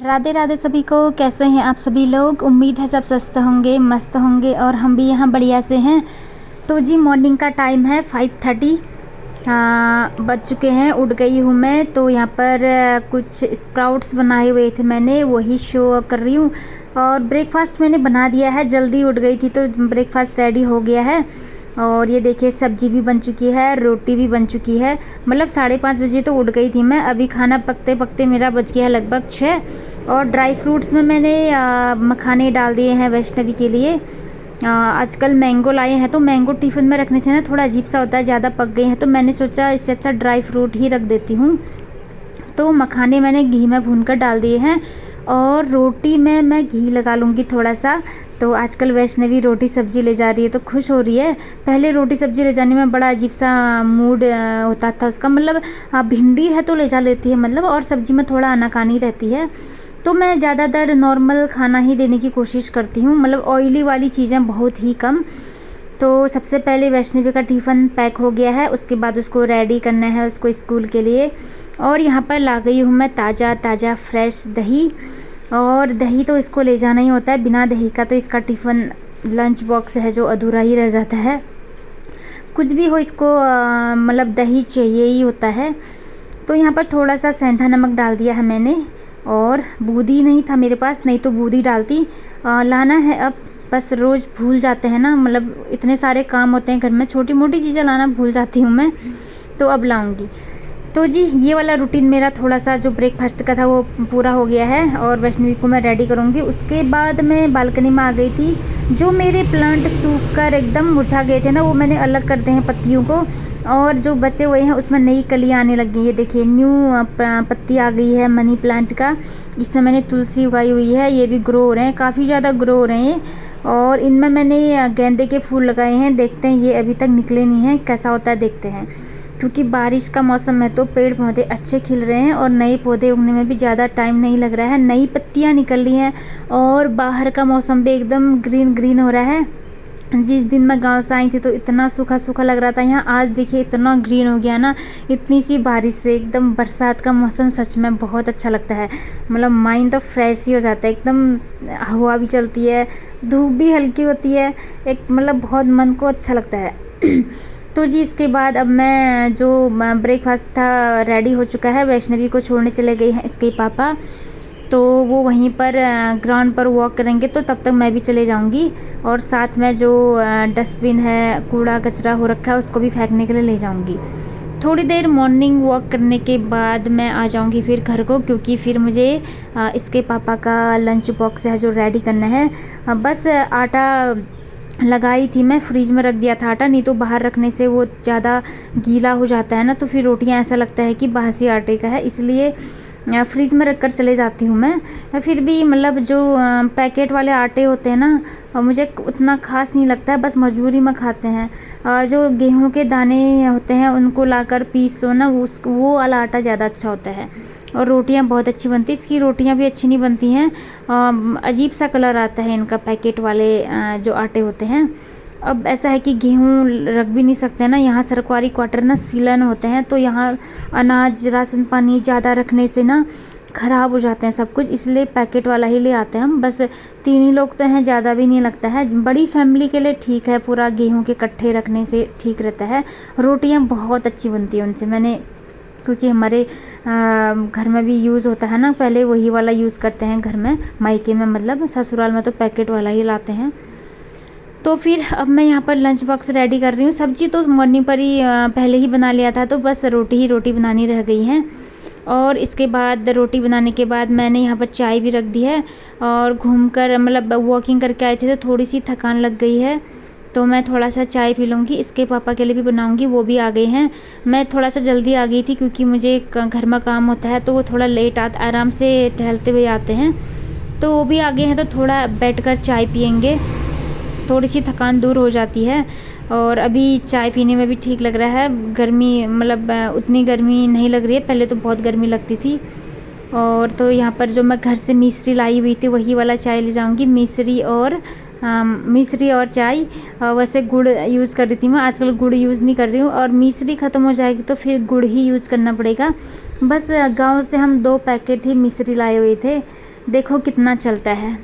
राधे राधे सभी को। कैसे हैं आप सभी लोग? उम्मीद है सब स्वस्थ होंगे, मस्त होंगे और हम भी यहाँ बढ़िया से हैं। तो जी मॉर्निंग का टाइम है 5:30 बज चुके हैं। उठ गई हूँ मैं। तो यहाँ पर कुछ स्प्राउट्स बनाए हुए थे मैंने, वही शो कर रही हूँ। और ब्रेकफास्ट मैंने बना दिया है, जल्दी उठ गई थी तो ब्रेकफास्ट रेडी हो गया है। और ये देखिए सब्जी भी बन चुकी है, रोटी भी बन चुकी है। मतलब 5:30 बजे तो उठ गई थी मैं। अभी खाना पकते पकते मेरा बज गया है लगभग 6। और ड्राई फ्रूट्स में मैंने मखाने डाल दिए हैं वैष्णवी के लिए। आजकल मैंगो लाए हैं तो मैंगो टिफ़िन में रखने से ना थोड़ा अजीब सा होता है, ज़्यादा पक गए हैं तो मैंने सोचा इससे अच्छा ड्राई फ्रूट ही रख देती हूँ। तो मखाने मैंने घी में भूनकर डाल दिए हैं। और रोटी में मैं घी लगा लूँगी थोड़ा सा। तो आजकल वैष्णवी रोटी सब्ज़ी ले जा रही है तो खुश हो रही है। पहले रोटी सब्ज़ी ले जाने में बड़ा अजीब सा मूड होता था उसका। मतलब भिंडी है तो ले जा लेती है, मतलब और सब्ज़ी में थोड़ा आनाकानी रहती है। तो मैं ज़्यादातर नॉर्मल खाना ही देने की कोशिश करती हूँ, मतलब ऑयली वाली चीज़ें बहुत ही कम। तो सबसे पहले वैष्णवी का टिफ़िन पैक हो गया है, उसके बाद उसको रेडी करना है उसको स्कूल के लिए। और यहाँ पर ला गई हूँ मैं ताज़ा ताज़ा फ्रेश दही। और दही तो इसको ले जाना ही होता है, बिना दही का तो इसका टिफ़िन लंच बॉक्स है जो अधूरा ही रह जाता है। कुछ भी हो इसको मतलब दही चाहिए ही होता है। तो यहाँ पर थोड़ा सा सेंधा नमक डाल दिया है मैंने। और बूंदी नहीं था मेरे पास, नहीं तो बूंदी डालती। लाना है अब, बस रोज़ भूल जाते हैं ना, मतलब इतने सारे काम होते हैं घर में, छोटी मोटी चीज़ें लाना भूल जाती हूँ मैं। तो अब लाऊंगी। तो जी ये वाला रूटीन मेरा थोड़ा सा जो ब्रेकफास्ट का था वो पूरा हो गया है। और वैष्णवी को मैं रेडी करूँगी। उसके बाद मैं बालकनी में आ गई थी। जो मेरे प्लांट सूख कर एकदम मुरझा गए थे ना, वो मैंने अलग कर दिए हैं पत्तियों को। और जो बचे हुए हैं उसमें नई कलियाँ आने लग गई। ये देखिए न्यू पत्ती आ गई है मनी प्लांट का। इसमें मैंने तुलसी उगाई हुई है, ये भी ग्रो हो रहे हैं, काफ़ी ज़्यादा ग्रो हो रहे हैं। और इनमें मैंने गेंदे के फूल लगाए हैं। देखते हैं, ये अभी तक निकले नहीं हैं, कैसा होता है देखते हैं। क्योंकि बारिश का मौसम है तो पेड़ पौधे अच्छे खिल रहे हैं और नए पौधे उगने में भी ज़्यादा टाइम नहीं लग रहा है। नई पत्तियां निकल रही हैं और बाहर का मौसम भी एकदम ग्रीन ग्रीन हो रहा है। जिस दिन मैं गांव से आई थी तो इतना सूखा सूखा लग रहा था यहाँ, आज देखिए इतना ग्रीन हो गया ना। इतनी सी बारिश से एकदम बरसात का मौसम सच में बहुत अच्छा लगता है। मतलब माइंड तो फ्रेश ही हो जाता है एकदम। हवा भी चलती है, धूप भी हल्की होती है, एक मतलब बहुत मन को अच्छा लगता है। तो जी इसके बाद अब मैं जो ब्रेकफास्ट था रेडी हो चुका है। वैष्णवी को छोड़ने चले गए हैं इसके पापा, तो वो वहीं पर ग्राउंड पर वॉक करेंगे तो तब तक मैं भी चले जाऊंगी। और साथ में जो डस्टबिन है, कूड़ा कचरा हो रखा है, उसको भी फेंकने के लिए ले जाऊंगी। थोड़ी देर मॉर्निंग वॉक करने के बाद मैं आ जाऊंगी फिर घर को, क्योंकि फिर मुझे इसके पापा का लंच बॉक्स है जो रेडी करना है। बस आटा लगाई थी मैं, फ्रीज में रख दिया था आटा, नहीं तो बाहर रखने से वो ज़्यादा गीला हो जाता है ना, तो फिर रोटियां ऐसा लगता है कि बासी आटे का है, इसलिए फ्रीज़ में रख कर चले जाती हूँ मैं। फिर भी मतलब जो पैकेट वाले आटे होते हैं ना, मुझे उतना ख़ास नहीं लगता है, बस मजबूरी में खाते हैं। जो गेहूं के दाने होते हैं उनको लाकर पीस लो ना, वो वाला आटा ज़्यादा अच्छा होता है। और रोटियां बहुत अच्छी बनती, इसकी रोटियां भी अच्छी नहीं बनती हैं, अजीब सा कलर आता है इनका, पैकेट वाले जो आटे होते हैं। अब ऐसा है कि गेहूँ रख भी नहीं सकते ना, यहाँ सरकारी क्वार्टर ना सीलन होते हैं, तो यहाँ अनाज राशन पानी ज़्यादा रखने से ना ख़राब हो जाते हैं सब कुछ, इसलिए पैकेट वाला ही ले आते हैं हम। बस 3 ही लोग तो हैं, ज़्यादा भी नहीं लगता है। बड़ी फैमिली के लिए ठीक है, पूरा गेहूँ के कट्ठे रखने से ठीक रहता है। रोटियाँ बहुत अच्छी बनती हैं उनसे, मैंने क्योंकि हमारे घर में भी यूज़ होता है ना, पहले वही वाला यूज़ करते हैं घर में, मायके में मतलब, ससुराल में तो पैकेट वाला ही लाते हैं। तो फिर अब मैं यहाँ पर लंच बॉक्स रेडी कर रही हूँ। सब्जी तो मॉर्निंग पर ही पहले ही बना लिया था, तो बस रोटी बनानी रह गई है। और इसके बाद रोटी बनाने के बाद मैंने यहाँ पर चाय भी रख दी है। और घूमकर मतलब वॉकिंग करके आए थे तो थोड़ी सी थकान लग गई है, तो मैं थोड़ा सा चाय पी लूँगी। इसके पापा के लिए भी बनाऊँगी, वो भी आ गए हैं। मैं थोड़ा सा जल्दी आ गई थी क्योंकि मुझे घर में काम होता है, तो वो थोड़ा लेट आराम से टहलते हुए आते हैं, तो वो भी आ गए हैं। तो थोड़ा बैठ कर चाय पियेंगे, थोड़ी सी थकान दूर हो जाती है। और अभी चाय पीने में भी ठीक लग रहा है। गर्मी मतलब उतनी गर्मी नहीं लग रही है, पहले तो बहुत गर्मी लगती थी। और तो यहाँ पर जो मैं घर से मिश्री लाई हुई थी वही वाला चाय ले जाऊँगी, मिश्री और चाय। वैसे गुड़ यूज़ कर रही थी मैं, आजकल गुड़ यूज़ नहीं कर रही हूँ। और मिश्री ख़त्म हो जाएगी तो फिर गुड़ ही यूज़ करना पड़ेगा। बस गांव से हम 2 पैकेट ही मिश्री लाए हुए थे, देखो कितना चलता है।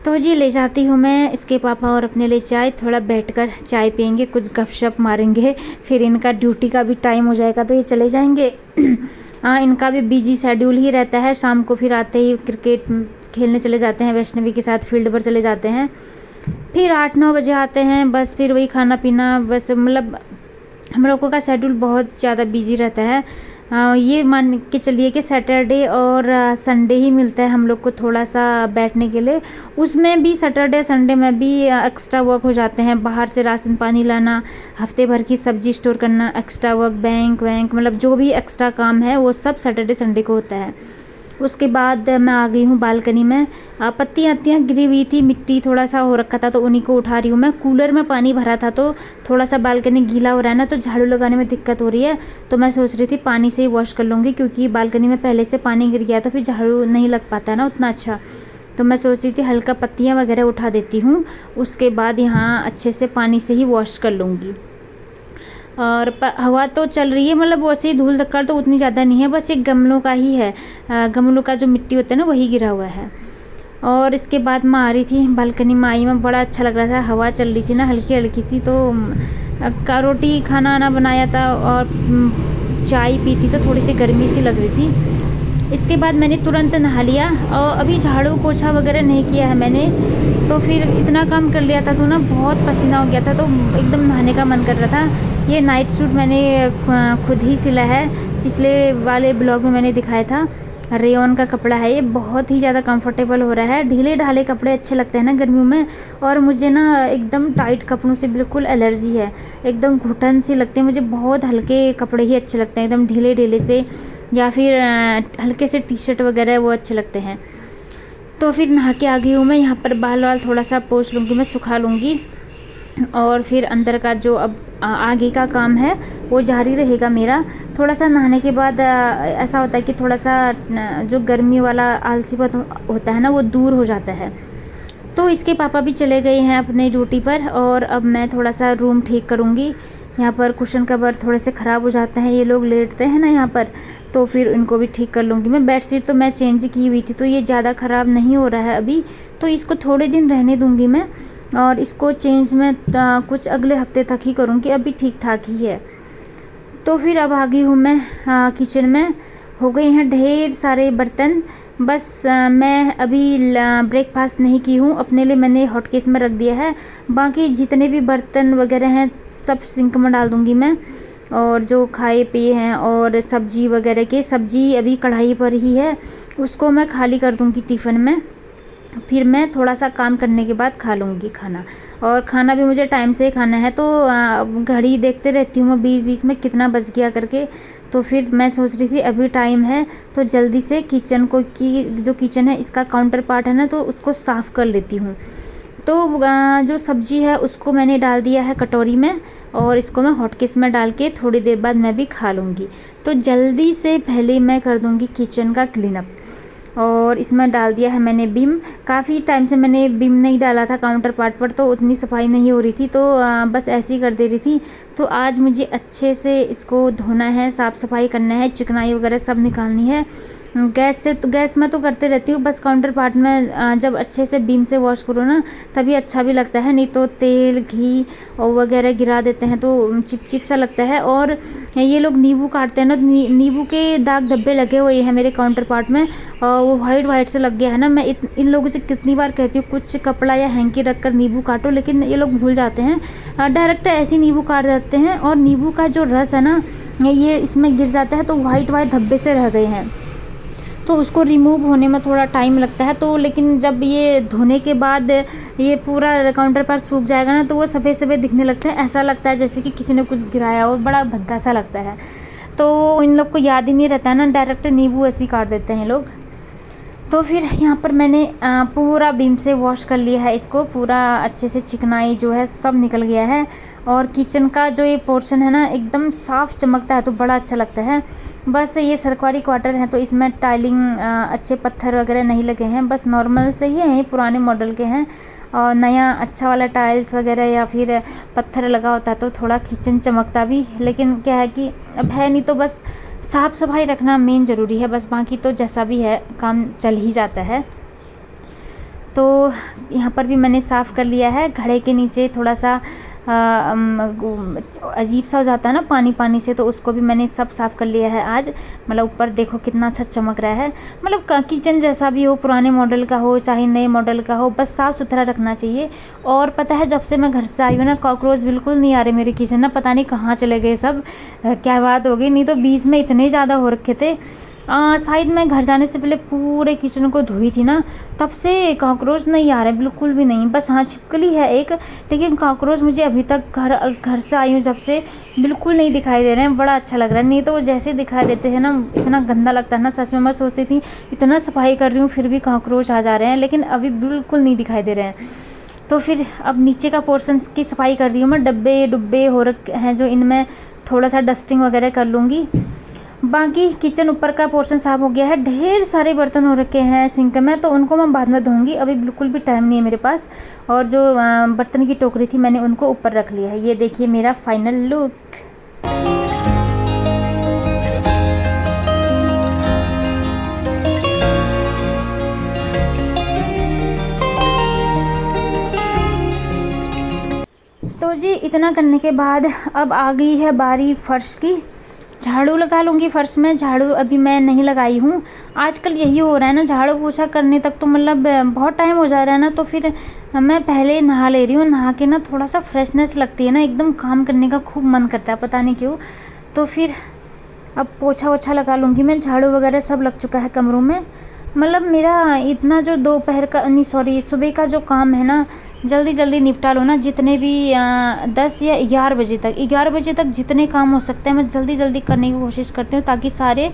तो जी ले जाती हूँ मैं इसके पापा और अपने लिए चाय, थोड़ा बैठकर चाय पियेंगे, कुछ गपशप मारेंगे, फिर इनका ड्यूटी का भी टाइम हो जाएगा तो ये चले जाएंगे। हाँ, इनका भी बिजी शेड्यूल ही रहता है, शाम को फिर आते ही क्रिकेट खेलने चले जाते हैं, वैष्णवी के साथ फील्ड पर चले जाते हैं, फिर 8-9 बजे आते हैं, बस फिर वही खाना पीना, बस मतलब हम लोगों का शेड्यूल बहुत ज़्यादा बिजी रहता है। ये मान के चलिए कि सैटरडे और संडे ही मिलता है हम लोग को थोड़ा सा बैठने के लिए, उसमें भी सैटरडे संडे में भी एक्स्ट्रा वर्क हो जाते हैं, बाहर से राशन पानी लाना, हफ्ते भर की सब्जी स्टोर करना, एक्स्ट्रा वर्क, बैंक मतलब जो भी एक्स्ट्रा काम है वो सब सैटरडे संडे को होता है। उसके बाद मैं आ गई हूँ बालकनी में, पत्तियाँ गिरी हुई थी, मिट्टी थोड़ा सा हो रखा था तो उन्हीं को उठा रही हूँ मैं। कूलर में पानी भरा था तो थोड़ा सा बालकनी गीला हो रहा है ना, तो झाड़ू लगाने में दिक्कत हो रही है, तो मैं सोच रही थी पानी से ही वॉश कर लूँगी, क्योंकि बालकनी में पहले से पानी गिर गया तो फिर झाड़ू नहीं लग पाता ना उतना अच्छा। तो मैं सोच रही थी हल्का पत्तियाँ वगैरह उठा देती हूँ, उसके बाद यहाँ अच्छे से पानी से ही वॉश कर लूँगी। और हवा तो चल रही है, मतलब वैसे ही धूल धक्कड़ तो उतनी ज़्यादा नहीं है, बस एक गमलों का ही है, गमलों का जो मिट्टी होता है ना वही गिरा हुआ है। और इसके बाद मैं आ रही थी बालकनी में, आई मैं, बड़ा अच्छा लग रहा था, हवा चल रही थी ना हल्की हल्की सी, तो का रोटी खाना वाना बनाया था और चाय पी थी तो थोड़ी सी गर्मी सी लग रही थी। इसके बाद मैंने तुरंत नहा लिया और अभी झाड़ू पोछा वगैरह नहीं किया है मैंने, तो फिर इतना काम कर लिया था तो ना बहुत पसीना हो गया था, तो एकदम नहाने का मन कर रहा था। ये नाइट सूट मैंने खुद ही सिला है, पिछले वाले ब्लॉग में मैंने दिखाया था, रेयॉन का कपड़ा है, ये बहुत ही ज़्यादा कंफर्टेबल हो रहा है। ढीले ढाले कपड़े अच्छे लगते हैं ना गर्मियों में, और मुझे ना एकदम टाइट कपड़ों से बिल्कुल एलर्जी है, एकदम घुटन सी लगती है मुझे, बहुत हल्के कपड़े ही अच्छे लगते हैं, एकदम ढीले ढीले से, या फिर हल्के से टी शर्ट वगैरह वो अच्छे लगते हैं। तो फिर नहा के आ गई हूँ मैं, यहाँ पर बाल वाल थोड़ा सा पोंछ लूँगी मैं, सुखा लूँगी, और फिर अंदर का जो अब आगे का काम है वो जारी रहेगा मेरा। थोड़ा सा नहाने के बाद ऐसा होता है कि थोड़ा सा जो गर्मी वाला आलसीपन होता है ना वो दूर हो जाता है। तो इसके पापा भी चले गए हैं अपने ड्यूटी पर, और अब मैं थोड़ा सा रूम ठीक करूँगी। यहाँ पर कुशन कवर थोड़े से ख़राब हो जाते हैं, ये लोग लेटते हैं ना यहाँ पर, तो फिर इनको भी ठीक कर लूँगी मैं। बेडशीट तो मैं चेंज की हुई थी तो ये ज़्यादा ख़राब नहीं हो रहा है अभी, तो इसको थोड़े दिन रहने दूँगी मैं, और इसको चेंज में कुछ अगले हफ्ते तक ही करूँगी, अभी ठीक ठाक ही है। तो फिर अब आ गई हूँ मैं किचन में, हो गए हैं ढेर सारे बर्तन, बस मैं अभी ब्रेकफास्ट नहीं की हूँ, अपने लिए मैंने हॉट केस में रख दिया है, बाकी जितने भी बर्तन वगैरह हैं सब सिंक में डाल दूँगी मैं, और जो खाए पिए हैं और सब्जी वगैरह के, सब्जी अभी कढ़ाई पर ही है, उसको मैं खाली कर दूँगी टिफ़िन में, फिर मैं थोड़ा सा काम करने के बाद खा लूँगी खाना, और खाना भी मुझे टाइम से ही खाना है, तो घड़ी देखते रहती हूँ मैं बीच बीच में कितना बज गया करके। तो फिर मैं सोच रही थी अभी टाइम है तो जल्दी से किचन को की जो किचन है इसका काउंटर पार्ट है ना, तो उसको साफ़ कर लेती हूँ। तो जो सब्ज़ी है उसको मैंने डाल दिया है कटोरी में, और इसको मैं हॉटकेस में डाल के थोड़ी देर बाद मैं भी खा लूँगी। तो जल्दी से पहले मैं कर दूँगी किचन का क्लीनअप, और इसमें डाल दिया है मैंने बिम। काफ़ी टाइम से मैंने बिम नहीं डाला था काउंटर पार्ट पर, तो उतनी सफाई नहीं हो रही थी, तो बस ऐसे ही कर दे रही थी। तो आज मुझे अच्छे से इसको धोना है, साफ़ सफाई करना है, चिकनाई वगैरह सब निकालनी है। गैस से तो गैस में तो करते रहती हूँ, बस काउंटर पार्ट में जब अच्छे से बीम से वॉश करो ना तभी अच्छा भी लगता है, नहीं तो तेल घी और वगैरह गिरा देते हैं तो चिपचिप सा लगता है। और ये लोग नींबू काटते हैं ना, नींबू के दाग धब्बे लगे हुए हैं मेरे काउंटर पार्ट में, और वो वाइट से लग गया है ना। मैं इन लोगों से कितनी बार कहती हूँ कुछ कपड़ा या हैंकी रख कर नींबू काटो, लेकिन ये लोग भूल जाते हैं, डायरेक्ट ऐसे नींबू काट देते हैं, और नींबू का जो रस है ना ये इसमें गिर जाता है, तो वाइट धब्बे से रह गए हैं, तो उसको रिमूव होने में थोड़ा टाइम लगता है। तो लेकिन जब ये धोने के बाद ये पूरा काउंटर पर सूख जाएगा ना, तो वो सफ़ेद सफ़ेद दिखने लगता है, ऐसा लगता है जैसे कि किसी ने कुछ गिराया हो, बड़ा भद्दा सा लगता है। तो इन लोग को याद ही नहीं रहता है ना, डायरेक्ट नींबू ऐसे ही काट देते हैं लोग। तो फिर यहाँ पर मैंने पूरा बीम से वॉश कर लिया है इसको, पूरा अच्छे से चिकनाई जो है सब निकल गया है, और किचन का जो ये पोर्शन है ना एकदम साफ़ चमकता है, तो बड़ा अच्छा लगता है। बस ये सरकारी क्वार्टर है तो इसमें टाइलिंग अच्छे पत्थर वगैरह नहीं लगे हैं, बस नॉर्मल से ही हैं, पुराने मॉडल के हैं, और नया अच्छा वाला टाइल्स वगैरह या फिर पत्थर लगा होता है तो थोड़ा किचन चमकता भी, लेकिन क्या है कि अब है नहीं, तो बस साफ़ सफाई रखना मेन ज़रूरी है, बस बाकी तो जैसा भी है काम चल ही जाता है। तो यहाँ पर भी मैंने साफ़ कर लिया है। घड़े के नीचे थोड़ा सा अजीब सा हो जाता है ना पानी पानी से, तो उसको भी मैंने सब साफ़ कर लिया है आज। मतलब ऊपर देखो कितना अच्छा चमक रहा है। मतलब किचन जैसा भी हो, पुराने मॉडल का हो चाहे नए मॉडल का हो, बस साफ़ सुथरा रखना चाहिए। और पता है जब से मैं घर से आई हूँ ना, कॉकरोच बिल्कुल नहीं आ रहे मेरे किचन ना, पता नहीं कहाँ चले गए सब, क्या बात हो गई। नहीं तो बीच में इतने ज़्यादा हो रखे थे। शायद मैं घर जाने से पहले पूरे किचन को धोई थी ना, तब से कॉकरोच नहीं आ रहे, बिल्कुल भी नहीं। बस हाँ छिपकली है एक, लेकिन कॉकरोच मुझे अभी तक घर से आई हूँ जब से बिल्कुल नहीं दिखाई दे रहे हैं। बड़ा अच्छा लग रहा है। नहीं तो वो जैसे दिखाई देते हैं ना, इतना गंदा लगता है ना, सच में मैं सोचती थी इतना सफाई कर रही हूँ फिर भी कॉकरोच आ जा रहे हैं, लेकिन अभी बिल्कुल नहीं दिखाई दे रहे हैं। तो फिर अब नीचे का पोर्शन की सफाई कर रही हूँ मैं। डब्बे डुब्बे हो रखे हैं जो, इनमें थोड़ा सा डस्टिंग वगैरह कर लूँगी। बाकी किचन ऊपर का पोर्शन साफ़ हो गया है। ढेर सारे बर्तन हो रखे हैं सिंक में, तो उनको मैं बाद में धोऊंगी, अभी बिल्कुल भी टाइम नहीं है मेरे पास। और जो बर्तन की टोकरी थी मैंने उनको ऊपर रख लिया है। ये देखिए मेरा फाइनल लुक। तो जी इतना करने के बाद अब आ गई है बारी फ़र्श की। झाड़ू लगा लूँगी फ़र्श में। झाड़ू अभी मैं नहीं लगाई हूँ। आजकल यही हो रहा है ना, झाड़ू पोछा करने तक तो मतलब बहुत टाइम हो जा रहा है ना, तो फिर मैं पहले नहा ले रही हूँ। नहा के ना थोड़ा सा फ्रेशनेस लगती है ना, एकदम काम करने का खूब मन करता है, पता नहीं क्यों। तो फिर अब पोछा वोछा लगा लूँगी मैं। झाड़ू वगैरह सब लग चुका है कमरों में। मतलब मेरा इतना जो दोपहर का नहीं सॉरी सुबह का जो काम है ना, जल्दी जल्दी निपटा लो ना। जितने भी 10 या 11 बजे तक जितने काम हो सकते हैं मैं जल्दी जल्दी करने की कोशिश करती हूँ, ताकि सारे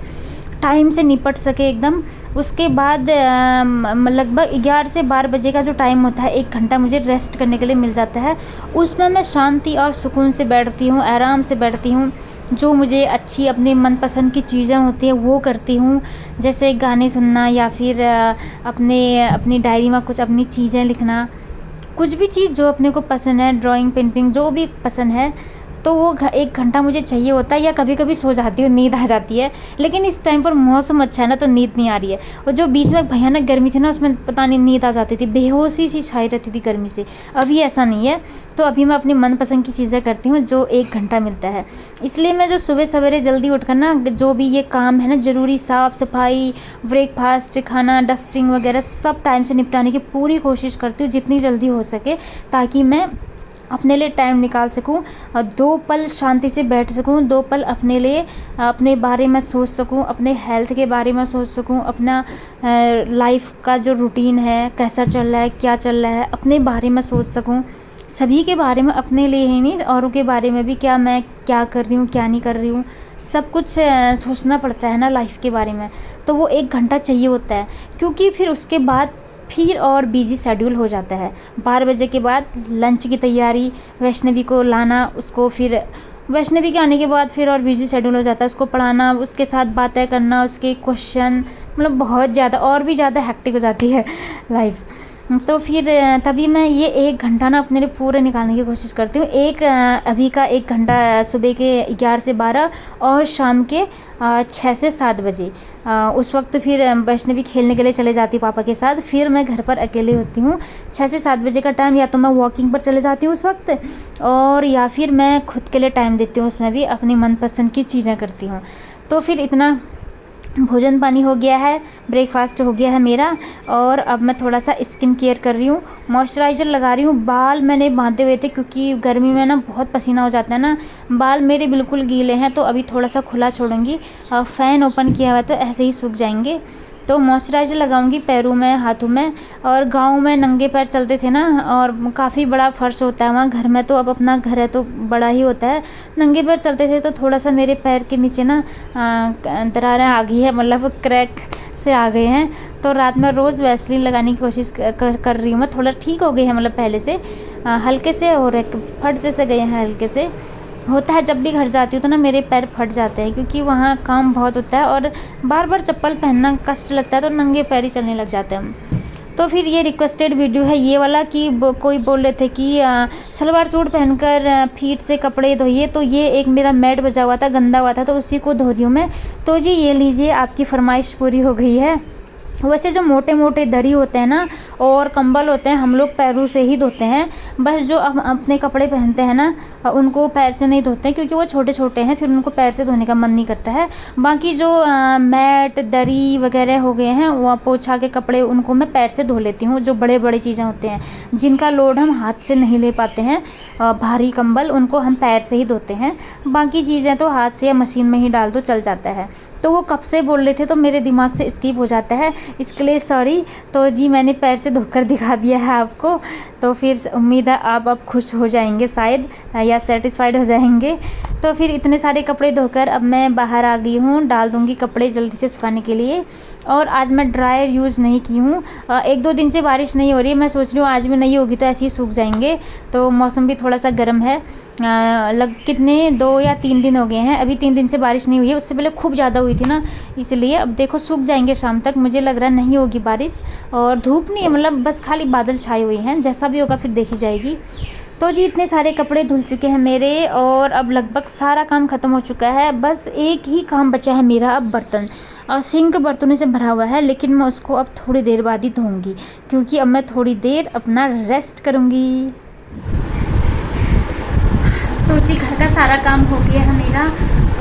टाइम से निपट सके एकदम। उसके बाद लगभग 11 से 12 बजे का जो टाइम होता है, 1 घंटा मुझे रेस्ट करने के लिए मिल जाता है। उसमें मैं शांति और सुकून से बैठती हूँ, आराम से बैठती हूँ। जो मुझे अच्छी अपने मनपसंद की चीज़ें होती हैं वो करती हूँ, जैसे गाने सुनना या फिर अपनी डायरी में कुछ अपनी चीज़ें लिखना। कुछ भी चीज़ जो अपने को पसंद है, ड्राइंग पेंटिंग जो भी पसंद है, तो वो 1 घंटा मुझे चाहिए होता है। या कभी कभी सो जाती हूँ, नींद आ जाती है। लेकिन इस टाइम पर मौसम अच्छा है ना, तो नींद नहीं आ रही है। और जो बीच में भयानक गर्मी थी ना, उसमें पता नहीं नींद आ जाती थी, बेहोशी सी छाई रहती थी गर्मी से। अभी ऐसा नहीं है। तो अभी मैं अपनी मनपसंद की चीज़ें करती हूँ जो 1 घंटा मिलता है। इसलिए मैं जो सुबह सवेरे जल्दी उठकर ना, जो भी ये काम है ना ज़रूरी, साफ़ सफाई, ब्रेकफास्ट, खाना, डस्टिंग वगैरह सब टाइम से निपटाने की पूरी कोशिश करती हूँ जितनी जल्दी हो सके, ताकि मैं अपने लिए टाइम निकाल सकूं, 2 पल शांति से बैठ सकूं, 2 पल अपने लिए, अपने बारे में सोच सकूं, अपने हेल्थ के बारे में सोच सकूं, अपना लाइफ का जो रूटीन है कैसा चल रहा है, क्या चल रहा है, अपने बारे में सोच सकूं। सभी के बारे में, अपने लिए ही नहीं औरों के बारे में भी, क्या मैं क्या कर रही हूँ क्या नहीं कर रही हूँ, सब कुछ सोचना पड़ता है ना लाइफ के बारे में। तो वो 1 घंटा चाहिए होता है, क्योंकि फिर उसके बाद फिर और बिज़ी शेड्यूल हो जाता है। 12 बजे के बाद लंच की तैयारी, वैष्णवी को लाना, उसको फिर वैष्णवी के आने के बाद फिर और बिज़ी शेड्यूल हो जाता है। उसको पढ़ाना, उसके साथ बातें करना, उसके क्वेश्चन, मतलब बहुत ज़्यादा और भी ज़्यादा हेक्टिक हो जाती है लाइफ। तो फिर तभी मैं ये 1 घंटा ना अपने लिए पूरे निकालने की कोशिश करती हूँ। अभी का 1 घंटा सुबह के 11 से 12 और शाम के 6 से 7 बजे। उस वक्त फिर वैष्णवी खेलने के लिए चले जाती है पापा के साथ। फिर मैं घर पर अकेले होती हूँ। 6 से 7 बजे का टाइम या तो मैं वॉकिंग पर चले जाती हूँ उस वक्त, और या फिर मैं खुद के लिए टाइम देती हूँ, उसमें भी अपनी मनपसंद की चीज़ें करती हूँ। तो फिर इतना भोजन पानी हो गया है, ब्रेकफास्ट हो गया है मेरा, और अब मैं थोड़ा सा स्किन केयर कर रही हूँ, मॉइस्चराइज़र लगा रही हूँ। बाल मैंने बांधे हुए थे क्योंकि गर्मी में ना बहुत पसीना हो जाता है ना, बाल मेरे बिल्कुल गीले हैं, तो अभी थोड़ा सा खुला छोड़ूंगी। फ़ैन ओपन किया हुआ है तो ऐसे ही सूख जाएंगे। तो मॉइस्चराइज़र लगाऊंगी पैरों में, हाथों में। और गांव में नंगे पैर चलते थे ना, और काफ़ी बड़ा फर्श होता है वहाँ। घर में तो अब अपना घर है तो बड़ा ही होता है, नंगे पैर चलते थे तो थोड़ा सा मेरे पैर के नीचे ना दरारें आ गई है, मतलब क्रैक से आ गए हैं। तो रात में रोज़ वैसलीन लगाने की कोशिश कर रही हूँ मैं। थोड़ा ठीक हो गई है, मतलब पहले से हल्के से, और फट जैसे गए हैं हल्के से। होता है जब भी घर जाती हूँ तो ना मेरे पैर फट जाते हैं, क्योंकि वहाँ काम बहुत होता है और बार बार चप्पल पहनना कष्ट लगता है, तो नंगे पैर ही चलने लग जाते हैं हम। तो फिर ये रिक्वेस्टेड वीडियो है ये वाला, कि कोई बोल रहे थे कि सलवार सूट पहनकर फीट से कपड़े धोइए। तो ये एक मेरा मैट बजा हुआ था, गंदा हुआ था, तो उसी को धो रही हूँ मैं। तो जी ये लीजिए, आपकी फरमाइश पूरी हो गई है। वैसे जो मोटे मोटे दरी होते हैं ना और कंबल होते हैं, हम लोग पैरों से ही धोते हैं। बस जो अब अपने कपड़े पहनते हैं ना, उनको पैर से नहीं धोते हैं, क्योंकि वो छोटे छोटे हैं, फिर उनको पैर से धोने का मन नहीं करता है। बाकी जो मैट दरी वगैरह हो गए हैं, वो पोछा के कपड़े, उनको मैं पैर से धो लेती हूँ। जो बड़े बड़े चीज़ें होते हैं जिनका लोड हम हाथ से नहीं ले पाते हैं, भारी कंबल, उनको हम पैर से ही धोते हैं। बाकी चीज़ें तो हाथ से या मशीन में ही डाल दो, चल जाता है। तो वो कब से बोल रहे थे तो मेरे दिमाग से स्किप हो जाता है, इसके लिए सॉरी। तो जी मैंने पैर से धोकर दिखा दिया है आपको। तो फिर उम्मीद है आप अब खुश हो जाएंगे शायद, या सेटिस्फाइड हो जाएंगे। तो फिर इतने सारे कपड़े धोकर अब मैं बाहर आ गई हूँ, डाल दूँगी कपड़े जल्दी से सुखाने के लिए। और आज मैं ड्रायर यूज़ नहीं की हूँ, 1-2 दिन से बारिश नहीं हो रही है, मैं सोच रही हूँ आज भी नहीं होगी तो ऐसे ही सूख जाएंगे। तो मौसम भी थोड़ा सा गर्म है, कितने 2 या 3 दिन हो गए हैं, अभी 3 दिन से बारिश नहीं हुई है, उससे पहले खूब ज़्यादा हुई थी ना, इसलिए अब देखो सूख जाएंगे शाम तक। मुझे लग रहा नहीं होगी बारिश, और धूप नहीं है, मतलब बस खाली बादल छाए हुए हैं, जैसा भी होगा फिर देखी जाएगी। तो जी इतने सारे कपड़े धुल चुके हैं मेरे, और अब लगभग सारा काम ख़त्म हो चुका है। बस एक ही काम बचा है मेरा, अब बर्तन, सिंक बर्तनों से भरा हुआ है, लेकिन मैं उसको अब थोड़ी देर बाद ही धोऊंगी, क्योंकि अब मैं थोड़ी देर अपना रेस्ट करूँगी। तो जी घर का सारा काम हो गया है मेरा,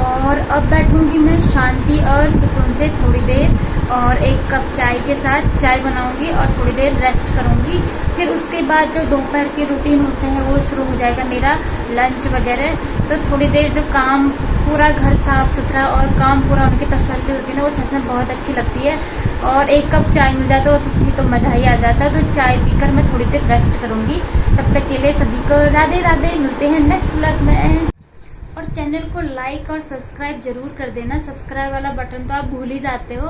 और अब बैठूंगी मैं शांति और सुकून से थोड़ी देर, और 1 कप चाय के साथ चाय बनाऊंगी और थोड़ी देर रेस्ट करूंगी। फिर उसके बाद जो दोपहर के रूटीन होते हैं वो शुरू हो जाएगा मेरा, लंच वगैरह। तो थोड़ी देर जो काम, पूरा घर साफ़ सुथरा और काम पूरा होने की तसल्ली होती है ना, वो सच में बहुत अच्छी लगती है। और 1 कप चाय मिल जाए तो मज़ा ही आ जाता है। तो चाय पीकर मैं थोड़ी देर रेस्ट करूँगी। तब तक के लिए सभी को राधे राधे, मिलते हैं नेक्स्ट व्लॉग में। और चैनल को लाइक और सब्सक्राइब जरूर कर देना, सब्सक्राइब वाला बटन तो आप भूल ही जाते हो।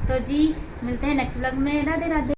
तो जी मिलते हैं नेक्स्ट व्लॉग में, राधे राधे।